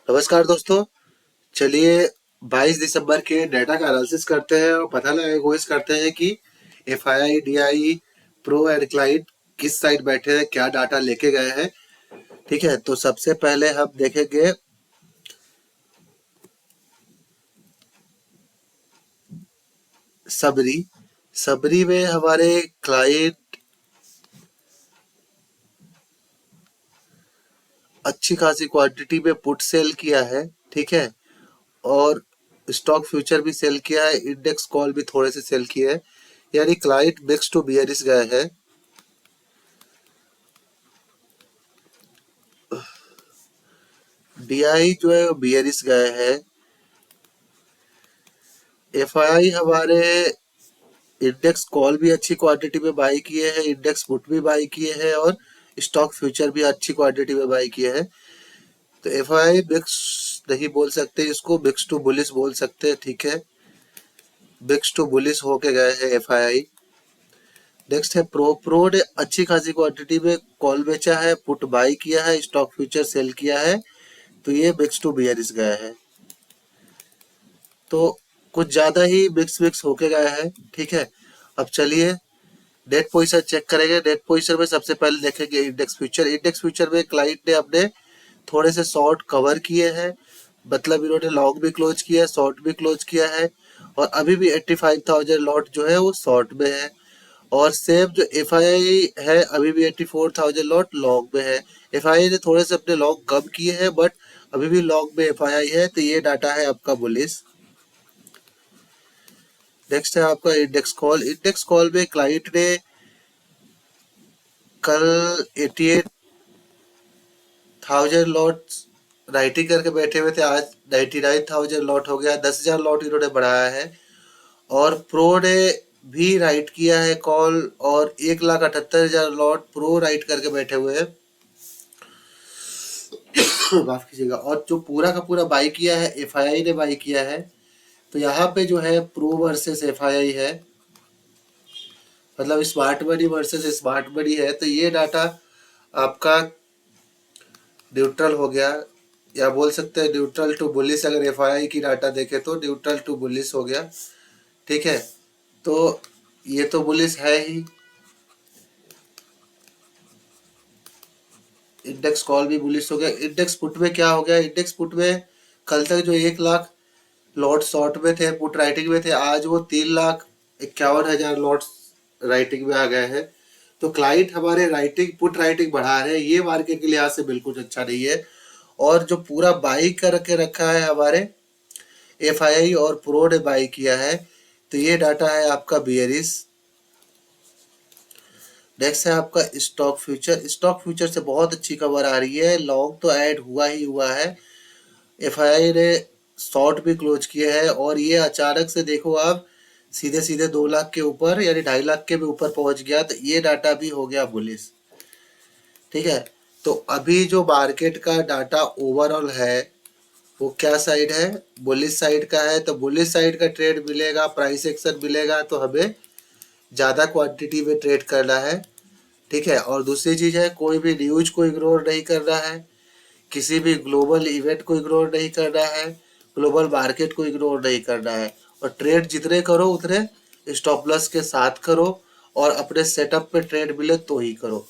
नमस्कार दोस्तों। चलिए 22 दिसंबर के डाटा का एनालिसिस करते हैं और पता लगाने की कोशिश करते हैं कि FII, DI, pro and client किस साइड बैठे हैं, क्या डाटा लेके गए हैं। ठीक है, तो सबसे पहले हम देखेंगे सबरी। सबरी में हमारे क्लाइंट अच्छी खासी क्वांटिटी में पुट सेल किया है। ठीक है, और स्टॉक फ्यूचर भी सेल किया है, इंडेक्स कॉल भी थोड़े से सेल किए हैं, यानी क्लाइंट मिक्स टू बियरिश गए हैं। डीआई जो है बियरिश गए हैं। एफआईआई हमारे इंडेक्स कॉल भी अच्छी क्वांटिटी में बाई किए हैं, इंडेक्स पुट भी बाई किए हैं और स्टॉक फ्यूचर भी अच्छी क्वांटिटी में बाई किए हैं। तो एफआईआई बिक्स नहीं बोल सकते, इसको बिक्स टू बुलिस बोल सकते हैं। ठीक है, बिक्स टू बुलिस होके गए हैं एफआईआई। नेक्स्ट है प्रो। प्रो ने अच्छी खासी क्वांटिटी में कॉल बेचा है, पुट बाई किया है, स्टॉक फ्यूचर सेल किया है, तो ये बिक्स टू बियरिश गया है। तो कुछ ज्यादा ही बिक्स बिक्स होके गया है। ठीक है, अब चलिए डेट पोजीशन चेक करेंगे। डेट पोजीशन में सबसे पहले देखेंगे इंडेक्स फ्यूचर। इंडेक्स फ्यूचर में क्लाइंट ने अपने थोड़े से शॉर्ट कवर किए हैं, मतलब इन्होंने लॉन्ग भी क्लोज किया है, शॉर्ट भी क्लोज किया है, और अभी भी 85,000 लॉट जो है वो शॉर्ट में है। और सेम जो एफ आई है अभी भी 84,000 लॉट लॉन्ग में है। एफ आई ने थोड़े से अपने लॉन्ग कम किए हैं, बट अभी भी लॉन्ग में एफ आई है, तो ये डाटा है आपका बुलिश। नेक्स्ट है आपका इंडेक्स कॉल। इंडेक्स कॉल में क्लाइंट ने कल 88,000 लॉट राइटिंग करके बैठे हुए थे, आज 99,000 लॉट हो गया, 10,000 लॉट इन्होंने बढ़ाया है। और प्रो ने भी राइट किया है कॉल, और 1,78,000 लॉट प्रो राइट करके बैठे हुए हैं। माफ कीजिएगा। और जो पूरा का पूरा बाई किया है एफआईआई ने बाई किया है। तो यहाँ पे जो है प्रो वर्सेस एफआईआई है, मतलब smart money versus smart money है, तो ये डाटा आपका न्यूट्रल हो गया, या बोल सकते हैं न्यूट्रल टू बुलिश। अगर एफआईआई की डाटा देखे तो न्यूट्रल टू बुलिश हो गया। ठीक है, तो ये तो बुलिश है ही। इंडेक्स कॉल भी बुलिश हो गया। इंडेक्स पुट में क्या हो गया, इंडेक्स पुट में कल तक जो 1,00,000 लॉट शॉर्ट में थे, पुट राइटिंग में थे, आज वो 3,51,000 लॉट राइटिंग में आ गए हैं। तो क्लाइंट हमारे राइटिंग पुट राइटिंग बढ़ा रहे हैं, ये मार्केट के लिहाज से बिल्कुल अच्छा नहीं है। और जो पूरा बाई करके रखा है हमारे एफआईआई और प्रो ने बाई किया है, तो ये डाटा है आपका बियरिश। नेक्स्ट है आपका स्टॉक फ्यूचर। स्टॉक फ्यूचर से बहुत अच्छी खबर आ रही है, लॉन्ग तो ऐड हुआ ही हुआ है, एफआईआई ने शॉर्ट भी क्लोज किए हैं, और ये अचानक से देखो आप सीधे सीधे 2,00,000 के ऊपर यानी 2.5 लाख के भी ऊपर पहुंच गया, तो ये डाटा भी हो गया बुलिश। ठीक है, तो अभी जो मार्केट का डाटा ओवरऑल है वो क्या साइड है, बुलिश साइड का है। तो बुलिश साइड का ट्रेड मिलेगा, प्राइस एक्शन मिलेगा, तो हमें ज़्यादा क्वांटिटी में ट्रेड करना है। ठीक है, और दूसरी चीज़ है कोई भी न्यूज को इग्नोर नहीं करना है, किसी भी ग्लोबल इवेंट को इग्नोर नहीं करना है, ग्लोबल मार्केट को इग्नोर नहीं करना है, और ट्रेड जितने करो उतने स्टॉप लॉस के साथ करो, और अपने सेटअप पे ट्रेड मिले तो ही करो।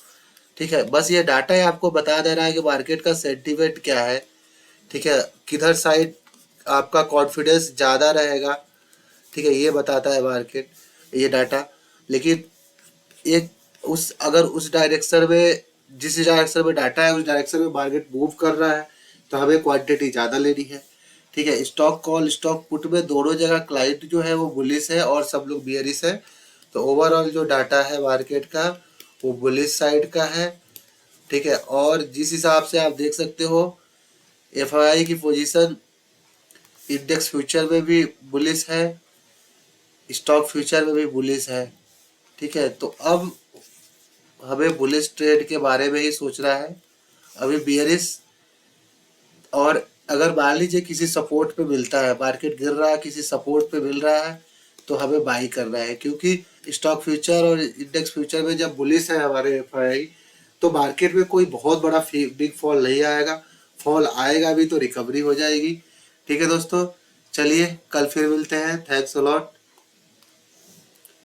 ठीक है, बस ये डाटा ही आपको बता दे रहा है कि मार्केट का सेंटीमेंट क्या है। ठीक है, किधर साइड आपका कॉन्फिडेंस ज़्यादा रहेगा। ठीक है, ये बताता है मार्केट, ये डाटा। लेकिन एक उस अगर उस डायरेक्शन में, जिस डायरेक्शन में डाटा है उस डायरेक्शन में मार्केट मूव कर रहा है, तो हमें क्वांटिटी ज़्यादा लेनी है। ठीक है, स्टॉक कॉल स्टॉक पुट में दोनों जगह क्लाइंट जो है वो बुलिश है और सब लोग बियरिश है। तो ओवरऑल जो डाटा है मार्केट का वो बुलिश साइड का है। ठीक है, और जिस हिसाब से आप देख सकते हो एफआईआई की पोजीशन इंडेक्स फ्यूचर में भी बुलिश है, स्टॉक फ्यूचर में भी बुलिश है। ठीक है, तो अब हमें बुलिश ट्रेड के बारे में ही सोचना है। अभी बियरिश, और अगर मान लीजिए किसी सपोर्ट पे मिलता है, मार्केट गिर रहा है किसी सपोर्ट पे मिल रहा है, तो हमें बाई करना है, क्योंकि स्टॉक फ्यूचर और इंडेक्स फ्यूचर में जब बुलिश है हमारे एफआईआई, तो मार्केट में कोई बहुत बड़ा बिग फॉल नहीं आएगा। फॉल आएगा भी तो रिकवरी हो जाएगी। ठीक है दोस्तों, चलिए कल फिर मिलते हैं। Thanks a lot.